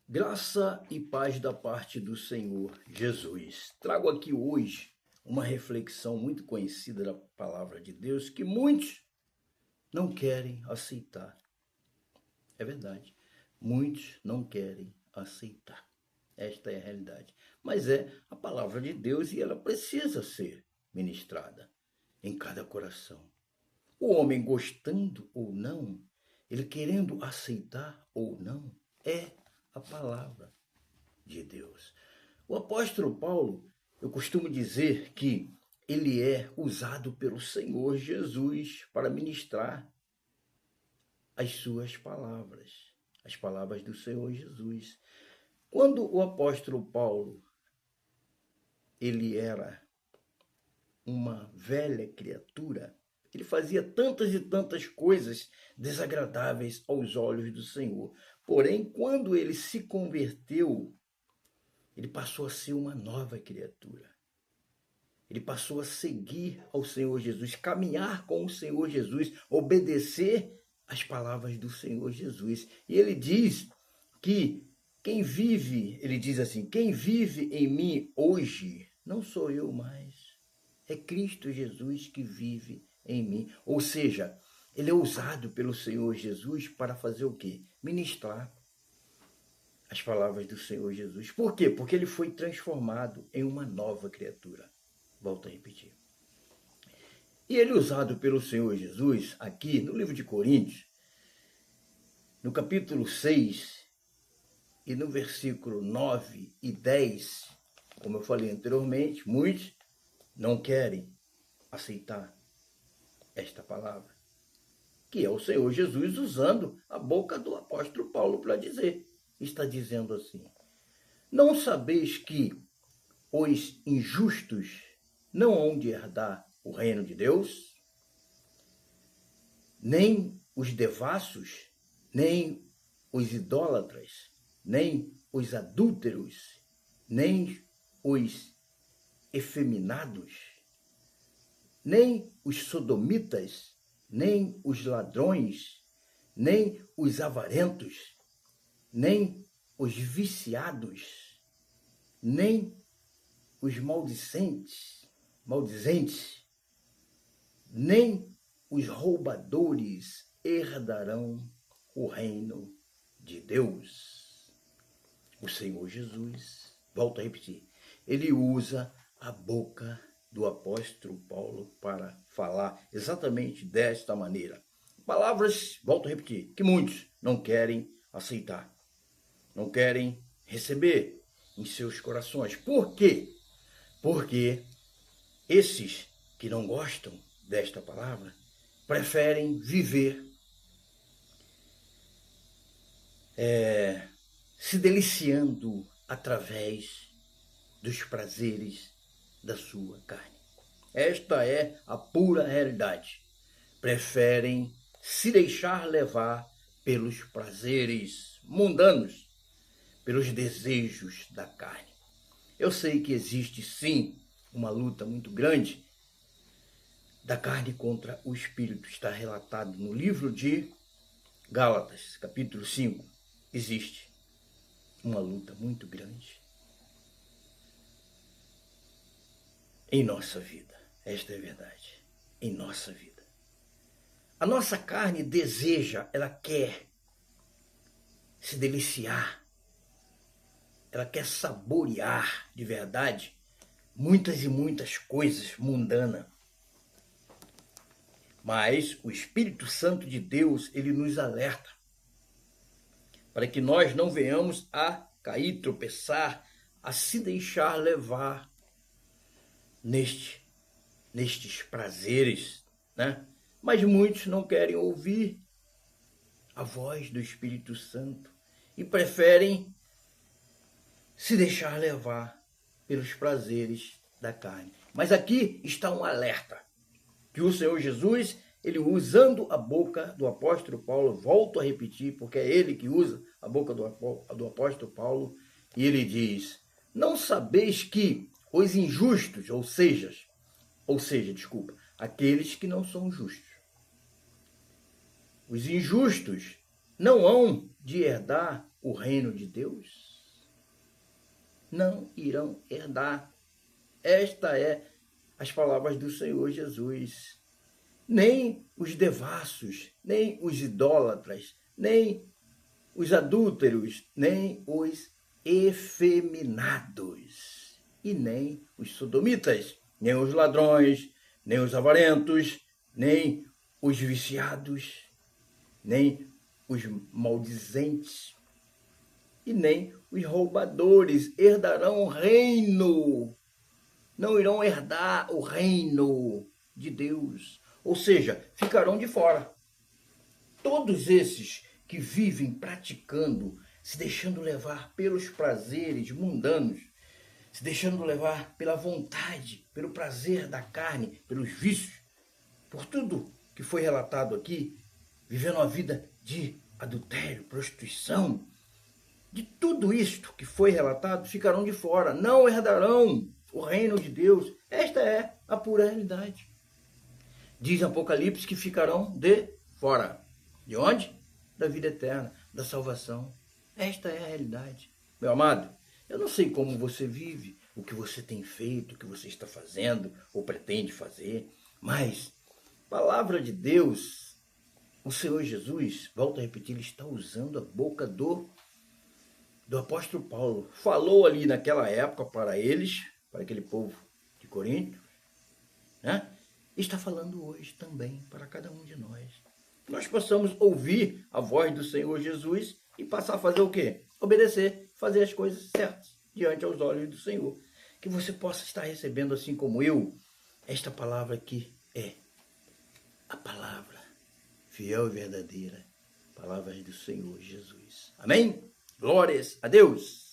Graça e paz da parte do Senhor Jesus. Trago aqui hoje uma reflexão muito conhecida da palavra de Deus que muitos não querem aceitar. É verdade. Muitos não querem aceitar. Esta é a realidade. Mas é a palavra de Deus e ela precisa ser ministrada em cada coração. O homem gostando ou não, ele querendo aceitar ou não, é a palavra de Deus. O apóstolo Paulo, eu costumo dizer que ele é usado pelo Senhor Jesus para ministrar as suas palavras, as palavras do Senhor Jesus. Quando o apóstolo Paulo, ele era uma velha criatura, ele fazia tantas e tantas coisas desagradáveis aos olhos do Senhor. Porém, quando ele se converteu, ele passou a ser uma nova criatura. Ele passou a seguir ao Senhor Jesus, caminhar com o Senhor Jesus, obedecer às palavras do Senhor Jesus. E ele diz que quem vive, ele diz assim, quem vive em mim hoje, não sou eu mais, é Cristo Jesus que vive em mim. Ou seja, ele é usado pelo Senhor Jesus para fazer o quê? Ministrar as palavras do Senhor Jesus. Por quê? Porque ele foi transformado em uma nova criatura. Volto a repetir. E ele usado pelo Senhor Jesus, aqui no livro de Coríntios, no capítulo 6 e no versículo 9 e 10, como eu falei anteriormente, muitos não querem aceitar esta palavra, que é o Senhor Jesus usando a boca do apóstolo Paulo para dizer. Está dizendo assim: não sabeis que os injustos não hão de herdar o reino de Deus? Nem os devassos, nem os idólatras, nem os adúlteros, nem os efeminados, nem os sodomitas, nem os ladrões, nem os avarentos, nem os viciados, nem os maldizentes, nem os roubadores herdarão o reino de Deus. O Senhor Jesus, volto a repetir, ele usa a boca do apóstolo Paulo para falar exatamente desta maneira. Palavras, volto a repetir, que muitos não querem aceitar, não querem receber em seus corações. Por quê? Porque esses que não gostam desta palavra preferem viver se deliciando através dos prazeres da sua carne. Esta é a pura realidade. Preferem se deixar levar pelos prazeres mundanos, pelos desejos da carne. Eu sei que existe sim uma luta muito grande da carne contra o espírito. Está relatado no livro de Gálatas, capítulo 5. Existe uma luta muito grande em nossa vida. Esta é a verdade. Em nossa vida. A nossa carne deseja, ela quer se deliciar, ela quer saborear de verdade muitas e muitas coisas mundanas. Mas o Espírito Santo de Deus, ele nos alerta para que nós não venhamos a cair, tropeçar, a se deixar levar nestes prazeres, né? Mas muitos não querem ouvir a voz do Espírito Santo e preferem se deixar levar pelos prazeres da carne. Mas aqui está um alerta, que o Senhor Jesus, ele usando a boca do apóstolo Paulo, volto a repetir, porque é ele que usa a boca do apóstolo Paulo, e ele diz: não sabeis que os injustos, ou seja, aqueles que não são justos, os injustos não hão de herdar o reino de Deus? Não irão herdar. Esta é as palavras do Senhor Jesus. Nem os devassos, nem os idólatras, nem os adúlteros, nem os efeminados, e nem os sodomitas, nem os ladrões, nem os avarentos, nem os viciados, nem os maldizentes, e nem os roubadores herdarão o reino. Não irão herdar o reino de Deus. Ou seja, ficarão de fora. Todos esses que vivem praticando, se deixando levar pelos prazeres mundanos, se deixando levar pela vontade, pelo prazer da carne, pelos vícios, por tudo que foi relatado aqui, vivendo uma vida de adultério, prostituição, de tudo isto que foi relatado, ficarão de fora, não herdarão o reino de Deus. Esta é a pura realidade. Diz Apocalipse que ficarão de fora. De onde? Da vida eterna, da salvação. Esta é a realidade. Meu amado, eu não sei como você vive, o que você tem feito, o que você está fazendo ou pretende fazer, mas palavra de Deus, o Senhor Jesus, volto a repetir, ele está usando a boca do apóstolo Paulo. Falou ali naquela época para eles, para aquele povo de Corinto, né? Está falando hoje também para cada um de nós. Nós possamos ouvir a voz do Senhor Jesus e passar a fazer o quê? Obedecer, fazer as coisas certas diante aos olhos do Senhor. Que você possa estar recebendo, assim como eu, esta palavra que é a palavra fiel e verdadeira, palavras do Senhor Jesus. Amém? Glórias a Deus!